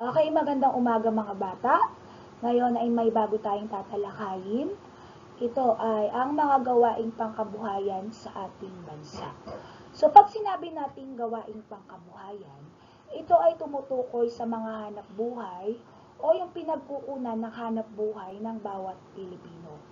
Okay, magandang umaga mga bata. Ngayon ay may bago tayong tatalakayin. Ito ay ang mga gawaing pangkabuhayan sa ating bansa. So pag sinabi nating gawaing pangkabuhayan, ito ay tumutukoy sa mga hanap buhay o yung pinagkukunan ng hanap buhay ng bawat Pilipino.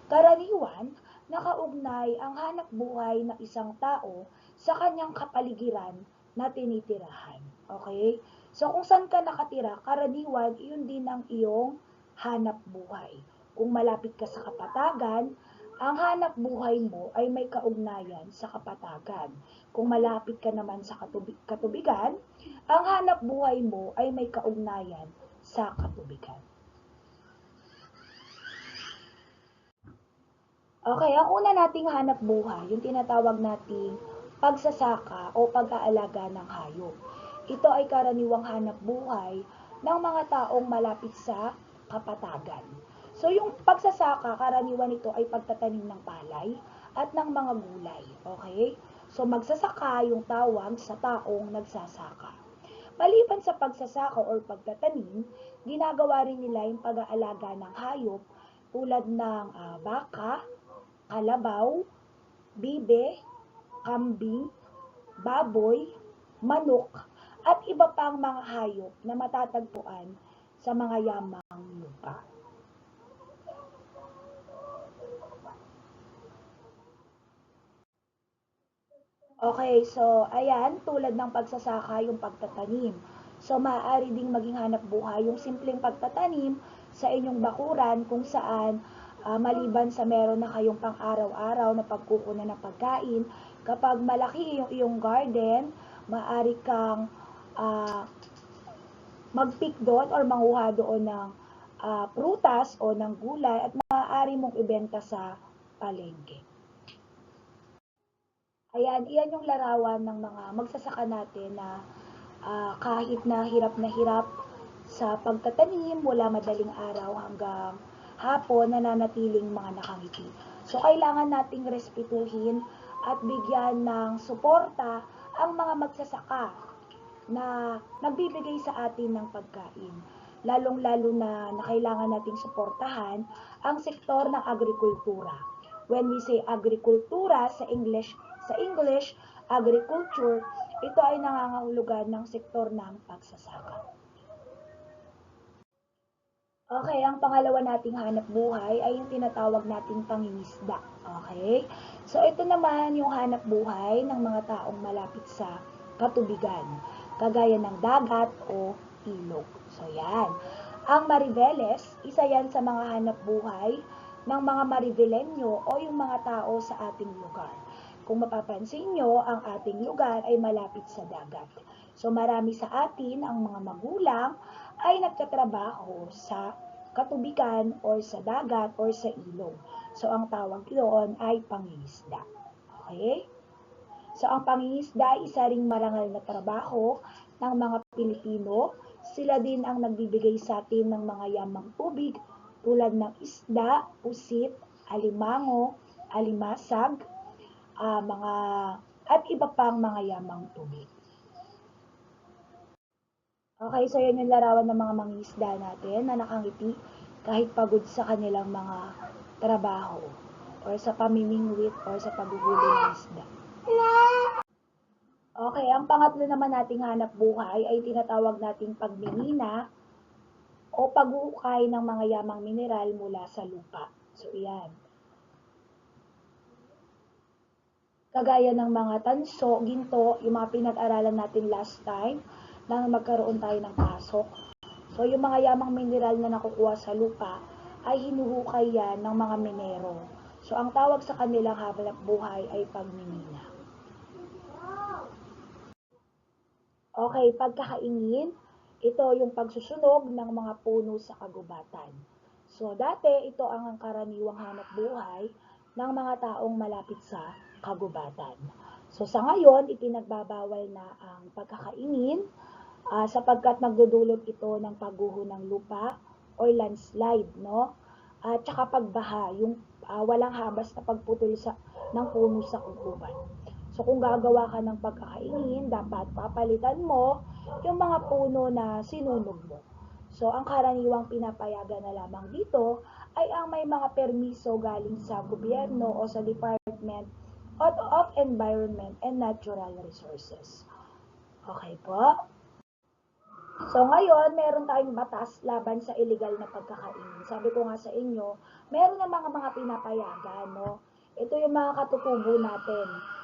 Karaniwan, nakaugnay ang hanap buhay ng isang tao sa kanyang kapaligiran na tinitirahan. Okay? So kung saan ka nakatira, karaniwan, iyon din ang iyong hanap buhay. Kung malapit ka sa kapatagan, ang hanap buhay mo ay may kaugnayan sa kapatagan. Kung malapit ka naman sa katubigan, ang hanap buhay mo ay may kaugnayan sa katubigan. Okay, ang una nating hanap buhay, yung tinatawag nating pagsasaka o pag-aalaga ng hayop. Ito ay karaniwang hanap buhay ng mga taong malapit sa kapatagan. So yung pagsasaka, karaniwan ito ay pagtatanim ng palay at ng mga gulay. Okay? So magsasaka yung tawag sa taong nagsasaka. Maliban sa pagsasaka or pagtatanim, ginagawa rin nila yung pag-aalaga ng hayop tulad ng baka, kalabaw, bibe, kambing, baboy, manok, at iba pang mga hayop na matatagpuan sa mga yamang lupa. Okay, so ayan, tulad ng pagsasaka, yung pagtatanim. So maaari ding maging hanap buhay yung simpleng pagtatanim sa inyong bakuran kung saan maliban sa meron na kayong pang-araw-araw na pagkukunan ng pagkain, kapag malaki yung iyong garden, maaari kang uh, mag-pick doon or manguha doon ng prutas o ng gulay at maaari mong ibenta sa palengke. Ayan, iyan yung larawan ng mga magsasaka natin na kahit na hirap sa pagtatanim mula madaling araw hanggang hapon nananatiling mga nakangiti. So, kailangan nating respetuhin at bigyan ng suporta ang mga magsasaka na nagbibigay sa atin ng pagkain. Lalong-lalo na kailangan nating suportahan ang sektor ng agrikultura. When we say agrikultura sa English, agriculture, ito ay nangangahulugan ng sektor ng pagsasaka. Okay, ang pangalawa nating hanap buhay ay yung tinatawag nating pangingisda. Okay? So, ito naman yung hanap buhay ng mga taong malapit sa katubigan, kagaya ng dagat o ilog. So, yan. Ang Mariveles, isa yan sa mga hanap buhay ng mga Marivelenyo o yung mga tao sa ating lugar. Kung mapapansin nyo, ang ating lugar ay malapit sa dagat. So marami sa atin, ang mga magulang, ay nagtatrabaho sa katubigan or sa dagat or sa ilog. So ang tawag doon ay pangingisda. Okay? So ang pangingisda ay isa ring marangal na trabaho ng mga Pilipino. Sila din ang nagbibigay sa atin ng mga yamang tubig tulad ng isda, pusit, alimango, alimasag, mga at iba pang mga yamang tubig. Okay, so yan yung larawan ng mga mangingisda natin na nakangiti kahit pagod sa kanilang mga trabaho or sa pamimingwit or sa paghuhuli ng isda. Okay, ang pangatlo naman nating hanap buhay ay tinatawag nating pagmimina o paghuhukay ng mga yamang mineral mula sa lupa. So, iyan. Kagaya ng mga tanso, ginto, yung mga pinag-aralan natin last time, nang magkaroon tayo ng pasok. So, yung mga yamang mineral na nakukuha sa lupa, ay hinuhukay yan ng mga minero. So, ang tawag sa kanilang hanap buhay ay pagmimina. Okay, pagkakaingin, ito yung pagsusunog ng mga puno sa kagubatan. So, dati, ito ang karaniwang hanap buhay ng mga taong malapit sa kagubatan. So, sa ngayon, ipinagbabawal na ang pagkakaingin sapagkat nagdudulot ito ng pagguho ng lupa or landslide, no? At saka pagbaha, yung walang habas na pagputol ng puno sa kukuban. So, So kung gagawa ka ng pagkakainin, dapat papalitan mo yung mga puno na sinunog mo. So ang karaniwang pinapayagan na lamang dito ay ang may mga permiso galing sa gobyerno o sa Department of Environment and Natural Resources. Okay po? So ngayon, meron tayong batas laban sa illegal na pagkakain. Sabi ko nga sa inyo, meron na mga pinapayagan, no? Ito yung mga katutubo natin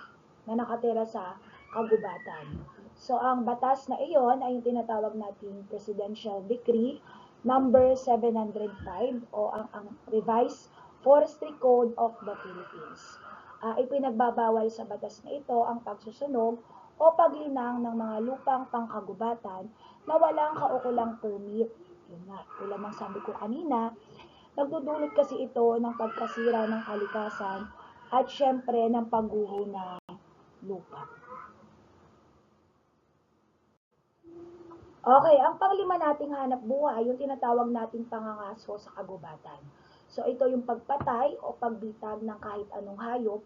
na nakatira sa kagubatan. So ang batas na iyon ay yung tinatawag nating Presidential Decree number 705 o ang Revised Forestry Code of the Philippines. Ipinagbabawal sa batas na ito ang pagsusunog o paglinang ng mga lupang pangkagubatan na walang kaukulang permit. Yun nga, tulad ng sabi ko kanina, nagdudulot kasi ito ng pagkasira ng kalikasan at syempre ng pagguho ng lupa. Okay, ang panglima nating hanap buhay, yung tinatawag nating pangangaso sa kagubatan. So ito yung pagpatay o pagbitag ng kahit anong hayop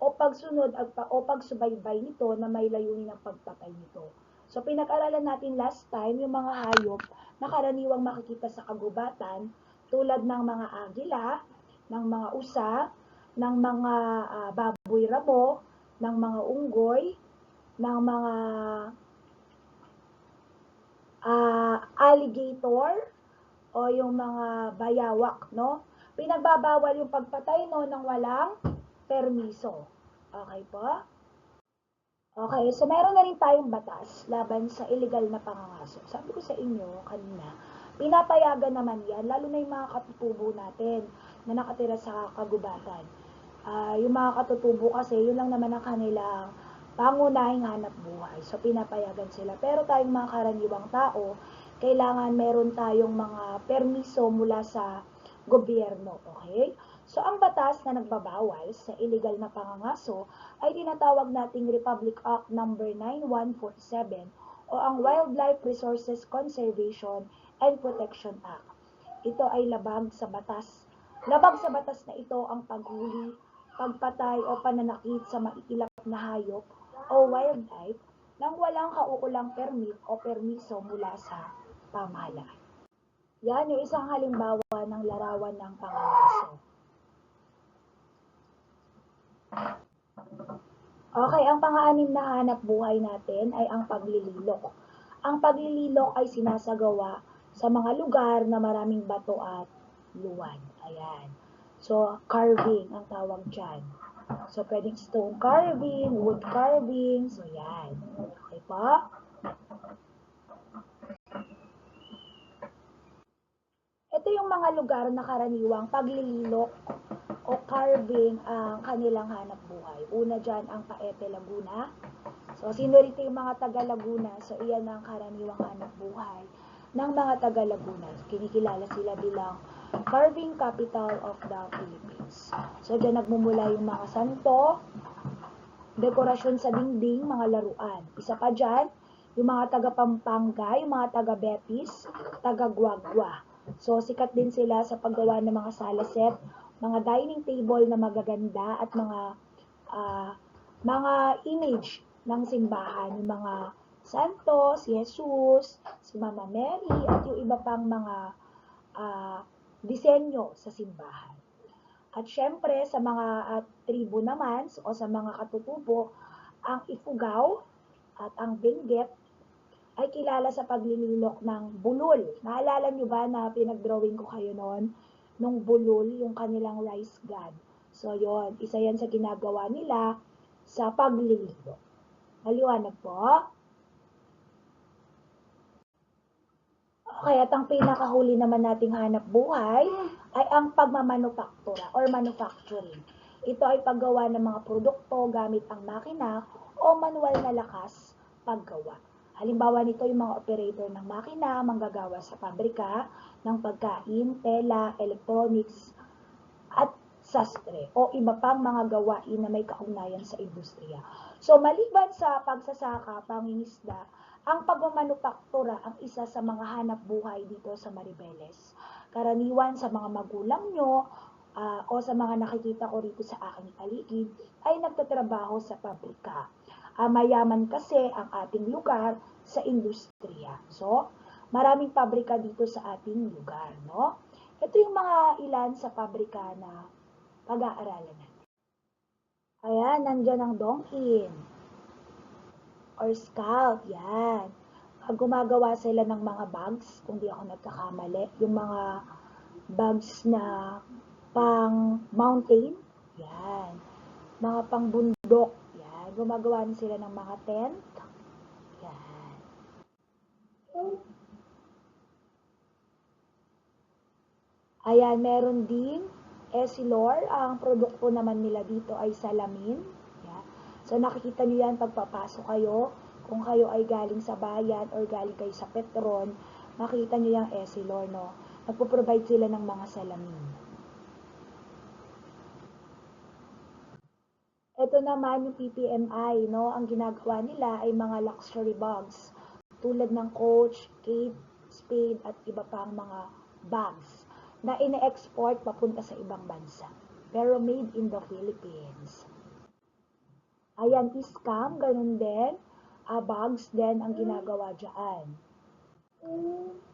o pagsunod o pagsubaybay nito na may layunin ng pagpatay nito. So pinag-aralan natin last time yung mga hayop na karaniwang makikita sa kagubatan tulad ng mga agila, ng mga usa, ng mga baboy rabo, ng mga unggoy, ng mga alligator o yung mga bayawak, no? Pinagbabawal yung pagpatay no ng walang permiso. Okay po? Okay, so meron na rin tayong batas laban sa illegal na pangangaso. Sabi ko sa inyo kanina, pinapayagan naman yan, lalo na yung mga katutubo natin na nakatira sa kagubatan. Yung mga katutubo kasi, yun lang naman ang kanilang pangunahing hanap buhay. So, pinapayagan sila. Pero tayong mga karaniwang tao, kailangan meron tayong mga permiso mula sa gobyerno. Okay? So, ang batas na nagbabawal sa illegal na pangangaso ay tinatawag nating Republic Act number 9147 o ang Wildlife Resources Conservation and Protection Act. Ito ay labag sa batas. Labag sa batas na ito ang paghuli, pagpatay o pananakit sa maiilap na hayop o wildlife nang walang kaukulang permit o permiso mula sa pamahalaan. Yan yung isang halimbawa ng larawan ng pangangaso. Okay, ang pang-anim na hanap buhay natin ay ang paglililok. Ang paglililok ay sinasagawa sa mga lugar na maraming bato at luwan. Ayan. So, carving ang tawag dyan. So, pwedeng stone carving, wood carving. So, yan. Okay po? Ito yung mga lugar na karaniwang paglililok o carving ang kanilang hanap buhay. Una dyan ang Paete, Laguna. So, sino rito yung mga taga Laguna? So, iyan ang karaniwang hanap buhay ng mga taga Laguna. Kinikilala sila bilang carving capital of the Philippines. So, dyan nagmumula yung mga santo, dekorasyon sa dingding, mga laruan. Isa pa dyan, yung mga taga Pampanga, yung mga taga Betis, taga Guagua. So, sikat din sila sa paggawa ng mga salaset, mga dining table na magaganda at mga image ng simbahan, yung mga santo, si Jesus, si Mama Mary, at yung iba pang mga disenyo sa simbahan. At syempre, sa mga tribo naman, o sa mga katutubo, ang Ifugao at ang Benguet ay kilala sa paglililok ng bulol. Naalala nyo ba na pinag-drawing ko kayo noon? Nung bulol, yung kanilang rice god. So, yon, isa yan sa ginagawa nila sa paglililok. Maliwanag po? Okay, at ang pinakahuli naman nating hanap buhay ay ang pagmamanufaktura or manufacturing. Ito ay paggawa ng mga produkto gamit ang makina o manual na lakas paggawa. Halimbawa nito yung mga operator ng makina, manggagawa sa pabrika ng pagkain, tela, electronics, at sastre o iba pang mga gawain na may kaugnayan sa industriya. So maliban sa pagsasaka, pangingisda, ang pagmamanufaktura ang isa sa mga hanap buhay dito sa Maribeles. Karaniwan sa mga magulang nyo, o sa mga nakikita ko rito sa aking paligid ay nagtatrabaho sa pabrika. Mayaman kasi ang ating lugar sa industriya. So, maraming pabrika dito sa ating lugar, no? Ito yung mga ilan sa pabrika na pag-aaralan natin. Ayan, nandyan ang Dongkin or Scout, yan. Gumagawa sila ng mga bags, kung di ako nagkakamali, yung mga bags na pang mountain, yan. Mga pang bundok, yan. Gumagawa na sila ng mga tent, yan. Ayan, meron din Essilor. Ang produkto naman nila dito ay salamin. Yan. So, nakikita nyo yan pagpapasok kayo. Kung kayo ay galing sa bayan or galing kayo sa Petron, makita nyo yung Essilor, no? Nagpo-provide sila ng mga salamin. Ito naman yung PPMI, no? Ang ginagawa nila ay mga luxury bags tulad ng Coach, Kate Spade at iba pang mga bags na ine-export papunta sa ibang bansa. Pero made in the Philippines. Ayan, Scam, ganun din. Bags din ang ginagawa dyan.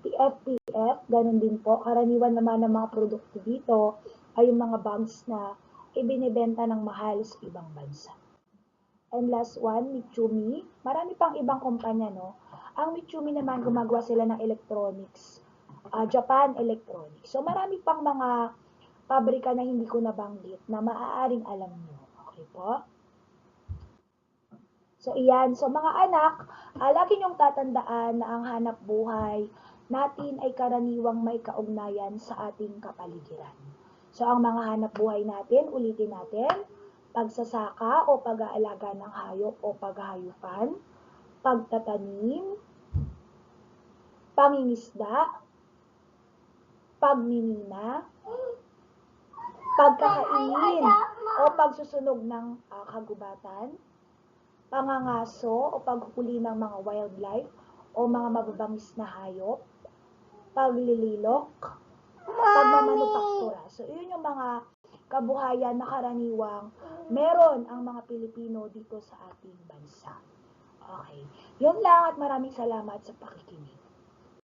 PFPF, ganun din po. Karaniwan naman ng mga produkto dito ay yung mga bags na ibinibenta ng mahal sa ibang bansa. And last one, Mitsumi. Marami pang ibang kumpanya, no? Ang Mitsumi naman, gumagawa sila ng electronics. Japan Electronics. So, marami pang mga pabrika na hindi ko nabanggit na maaaring alam nyo. Okay po? So, iyan. So, mga anak, lagi niyong tatandaan na ang hanap buhay natin ay karaniwang may kaugnayan sa ating kapaligiran. So, ang mga hanap buhay natin, ulitin natin, pagsasaka o pag-aalaga ng hayop o paghahayupan, pagtatanim, pangingisda, pagmimina, pagkakainin o pagsusunog ng kagubatan, pangangaso o paghuli ng mga wildlife o mga mababangis na hayop, paglililok, pagmamanufaktura. So, yun yung mga kabuhayan na karaniwang meron ang mga Pilipino dito sa ating bansa. Okay. Yun lang at maraming salamat sa pakikinig.